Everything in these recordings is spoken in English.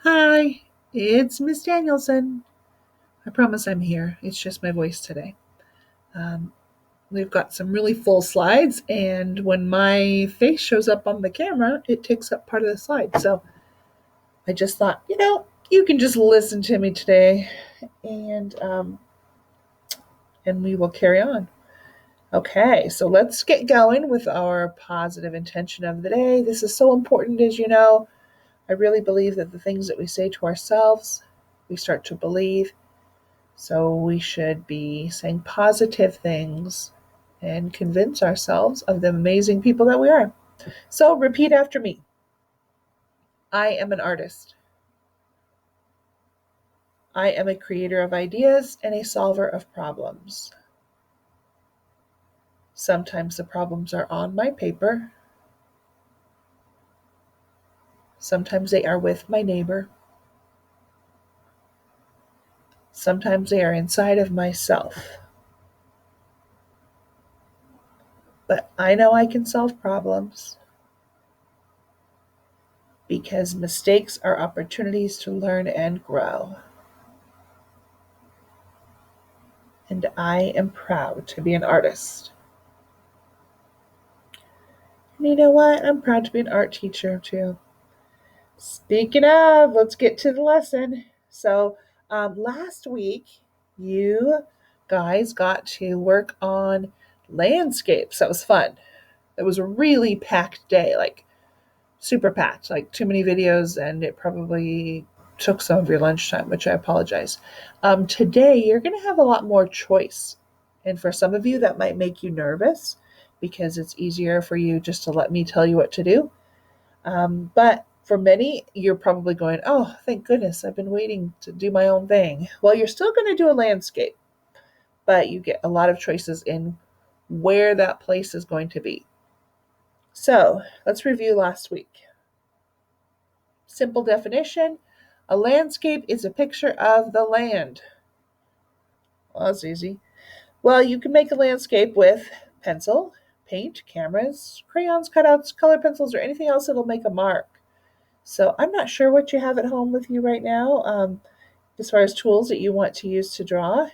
Hi, it's Miss Danielson. I promise I'm here. It's just my voice today. Um, we've got some really full slides, and when my face shows up on the camera, it takes up part of the slide. So I just thought, you can just listen to me today, and we will carry on. Okay, so let's get going with our positive intention of the day. This is so important, as you know. I really believe that the things that we say to ourselves, we start to believe. So we should be saying positive things and convince ourselves of the amazing people that we are. So repeat after me. I am an artist. I am a creator of ideas and a solver of problems. Sometimes the problems are on my paper. Sometimes they are with my neighbor. Sometimes they are inside of myself. But I know I can solve problems because mistakes are opportunities to learn and grow. And I am proud to be an artist. And you know what? I'm proud to be an art teacher too. Speaking of, let's get to the lesson. So, last week, you guys got to work on landscapes. That was fun. It was a really packed day, like super packed, like too many videos, and it probably took some of your lunchtime, which I apologize. Today, you're going to have a lot more choice. And for some of you, that might make you nervous because it's easier for you just to let me tell you what to do. But for many, you're probably going, oh, thank goodness, I've been waiting to do my own thing. Well, you're still going to do a landscape, but you get a lot of choices in where that place is going to be. So let's review last week. Simple definition: a landscape is a picture of the land. Well, that's easy. Well, you can make a landscape with pencil, paint, cameras, crayons, cutouts, color pencils, or anything else that'll make a mark. So I'm not sure what you have at home with you right now. As far as tools that you want to use to draw,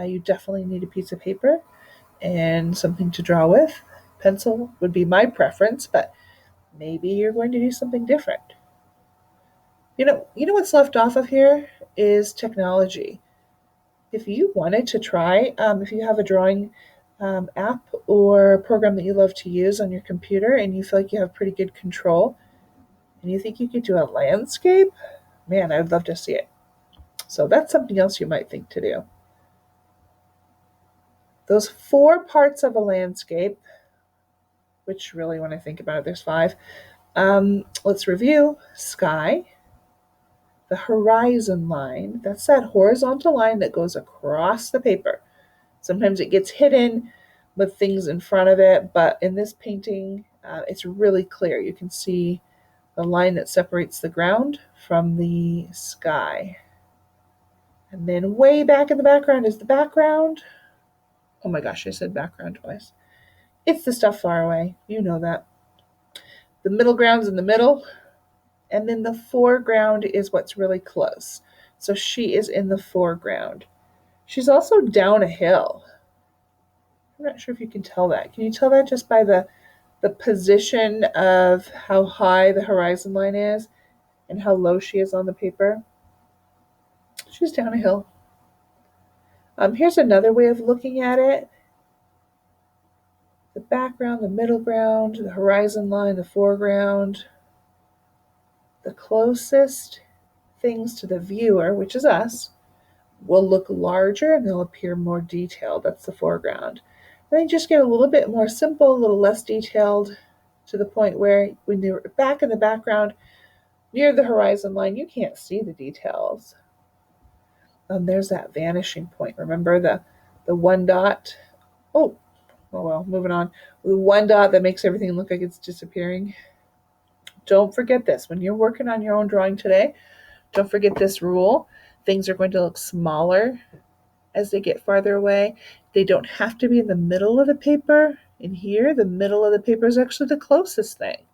you definitely need a piece of paper and something to draw with. Pencil would be my preference, but maybe you're going to do something different. What's left off of here is technology. If you wanted to try, if you have a drawing app or program that you love to use on your computer and you feel like you have pretty good control and you think you could do a landscape, man, I would love to see it. So that's something else you might think to do. Those 4 parts of a landscape, which really, when I think about it, there's 5. Let's review. Sky, the horizon line, that's that horizontal line that goes across the paper. Sometimes it gets hidden with things in front of it, but in this painting, it's really clear. You can see the line that separates the ground from the sky. And then way back in the background is the background. Oh my gosh, I said background twice. It's the stuff far away. You know that. The middle ground's in the middle, and then the foreground is what's really close. So she is in the foreground. She's also down a hill. I'm not sure if you can tell that. Can you tell that just by the position of how high the horizon line is and how low she is on the paper? She's down a hill. Here's another way of looking at it. The background, the middle ground, the horizon line, the foreground. The closest things to the viewer, which is us, will look larger and they'll appear more detailed. That's the foreground. And they just get a little bit more simple, a little less detailed, to the point where when you're back in the background near the horizon line, you can't see the details. There's that vanishing point. Remember the one dot? Oh, well, moving on. The one dot that makes everything look like it's disappearing. Don't forget this. When you're working on your own drawing today, don't forget this rule. Things are going to look smaller as they get farther away. They don't have to be in the middle of the paper. In here, the middle of the paper is actually the closest thing.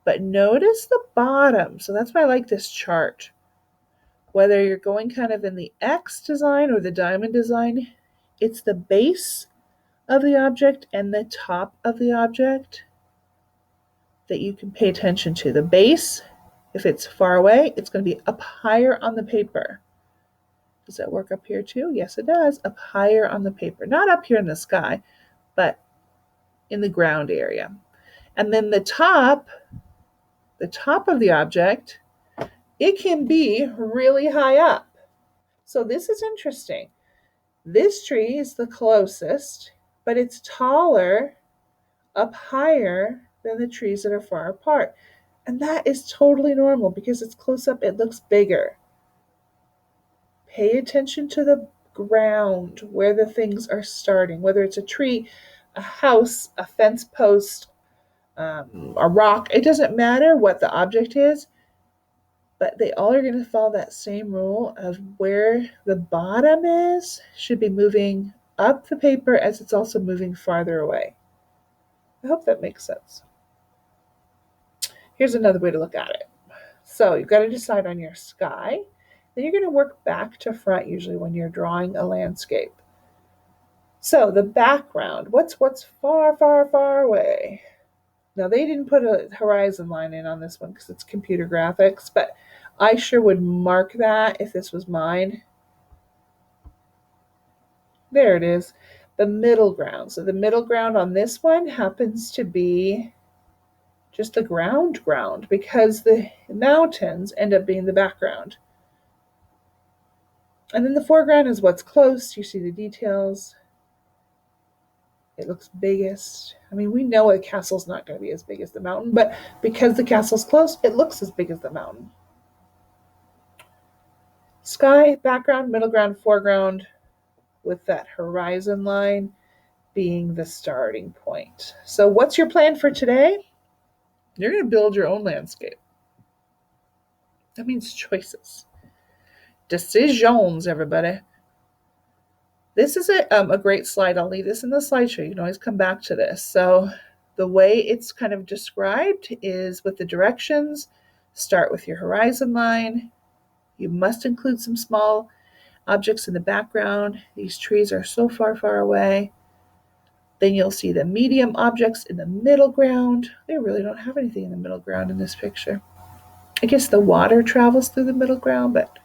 But notice the bottom. So that's why I like this chart. Whether you're going kind of in the X design or the diamond design, it's the base of the object and the top of the object that you can pay attention to. The base, if it's far away, it's going to be up higher on the paper. Does that work up here too? Yes, it does. Up higher on the paper. Not up here in the sky, but in the ground area. And then the top of the object, it can be really high up. So this is interesting. This tree is the closest, but it's taller up higher than the trees that are far apart. And that is totally normal because it's close up, it looks bigger. Pay attention to the ground where the things are starting, whether it's a tree, a house, a fence post, a rock. It doesn't matter what the object is, but they all are going to follow that same rule of where the bottom is should be moving up the paper as it's also moving farther away. I hope that makes sense. Here's another way to look at it. So you've got to decide on your sky. Then you're going to work back to front usually when you're drawing a landscape. So the background, what's far, far, far away? Now they didn't put a horizon line in on this one because it's computer graphics, but I sure would mark that if this was mine. There it is, the middle ground. So the middle ground on this one happens to be just the ground because the mountains end up being the background. And then the foreground is what's close. You see the details. It looks biggest. I mean, we know a castle's not going to be as big as the mountain, but because the castle's close, it looks as big as the mountain. Sky, background, middle ground, foreground, with that horizon line being the starting point. So what's your plan for today? You're going to build your own landscape. That means choices. Decisions, everybody. This is a great slide. I'll leave this in the slideshow. You can always come back to this. So the way it's kind of described is with the directions. Start with your horizon line. You must include some small objects in the background. These trees are so far, far away. Then you'll see the medium objects in the middle ground. They really don't have anything in the middle ground in this picture. I guess the water travels through the middle ground, but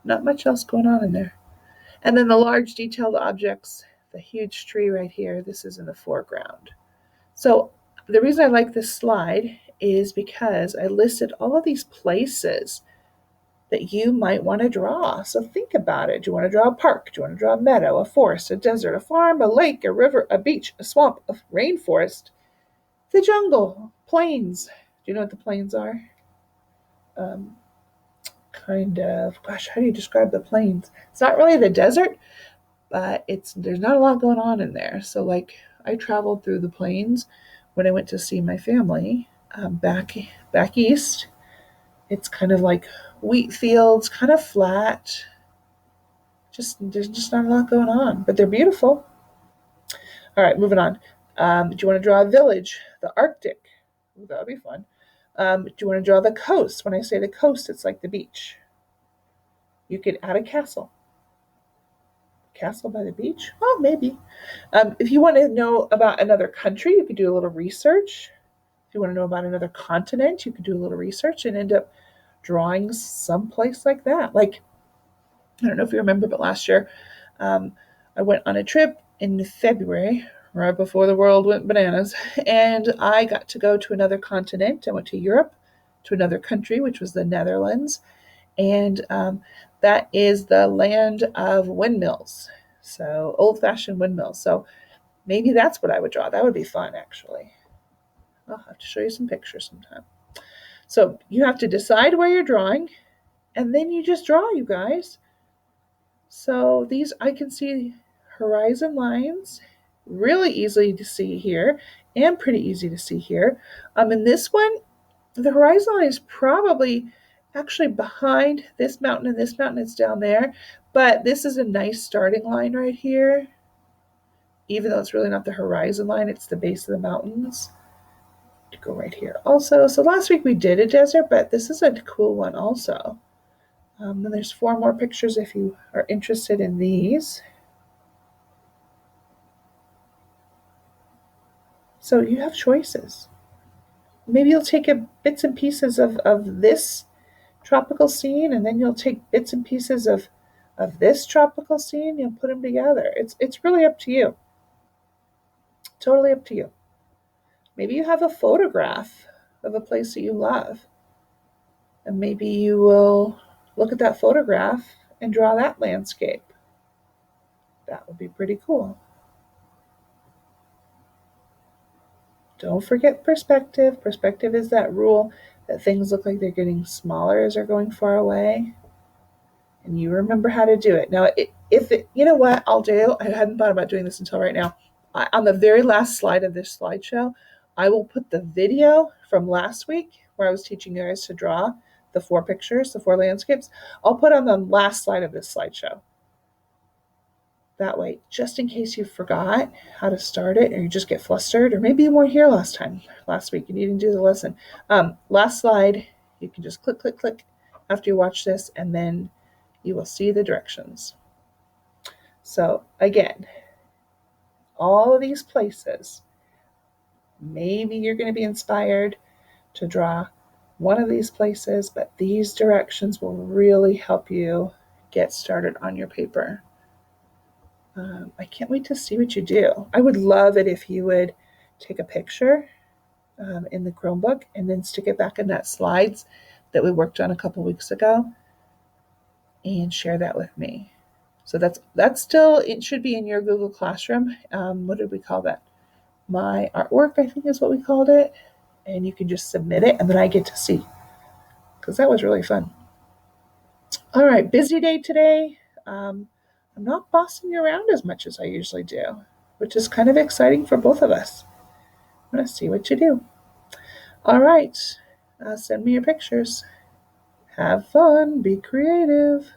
not much else going on in there. And then the large detailed objects, the huge tree right here, this is in the foreground. So the reason I like this slide is because I listed all of these places that you might want to draw. So think about it. Do you want to draw a park? Do you want to draw a meadow, a forest, a desert, a farm, a lake, a river, a beach, a swamp, a rainforest, the jungle, plains? Do you know what the plains are? How do you describe the plains? It's not really the desert, but there's not a lot going on in there. So like I traveled through the plains when I went to see my family back east. It's kind of like wheat fields, kind of flat. There's just not a lot going on, but they're beautiful. All right, moving on. Do you want to draw a village? The Arctic. Ooh, that would be fun. Do you want to draw the coast? When I say the coast, it's like the beach. You could add a castle. Castle by the beach? Oh, maybe. If you want to know about another country, you could do a little research. If you want to know about another continent, you could do a little research and end up drawing someplace like that. Like, I don't know if you remember, but last year I went on a trip in February, right before the world went bananas, and I got to go to another continent. I went to Europe, to another country, which was the Netherlands, and that is the land of windmills. So old-fashioned windmills. So maybe that's what I would draw. That would be fun, actually. I'll have to show you some pictures sometime. So you have to decide where you're drawing, and then you just draw, you guys. So these, I can see horizon lines, really easy to see here, and pretty easy to see here. In this one, the horizon line is probably actually behind this mountain, and this mountain is down there, but this is a nice starting line right here. Even though it's really not the horizon line, it's the base of the mountains. go right here also. So last week we did a desert, but this is a cool one also. Then there's 4 more pictures if you are interested in these. So you have choices. Maybe you'll take bits and pieces of this tropical scene, and then you'll take bits and pieces of this tropical scene. You'll put them together. It's really up to you. Totally up to you. Maybe you have a photograph of a place that you love, and maybe you will look at that photograph and draw that landscape. That would be pretty cool. Don't forget perspective. Perspective is that rule that things look like they're getting smaller as they're going far away. And you remember how to do it. Now, you know what I'll do? I hadn't thought about doing this until right now. On the very last slide of this slideshow, I will put the video from last week where I was teaching you guys to draw the 4 pictures, the 4 landscapes. I'll put on the last slide of this slideshow. That way, just in case you forgot how to start it, or you just get flustered, or maybe you weren't here last week, and you didn't do the lesson. Last slide, you can just click, click, click after you watch this, and then you will see the directions. So again, all of these places, maybe you're going to be inspired to draw one of these places, but these directions will really help you get started on your paper. I can't wait to see what you do. I would love it if you would take a picture in the Chromebook and then stick it back in that slides that we worked on a couple weeks ago and share that with me. So that's still, it should be in your Google Classroom. What did we call that? My artwork, I think is what we called it. And you can just submit it, and then I get to see, because that was really fun. All right, busy day today. I'm not bossing you around as much as I usually do, which is kind of exciting for both of us. I'm going to see what you do. All right, send me your pictures. Have fun, be creative.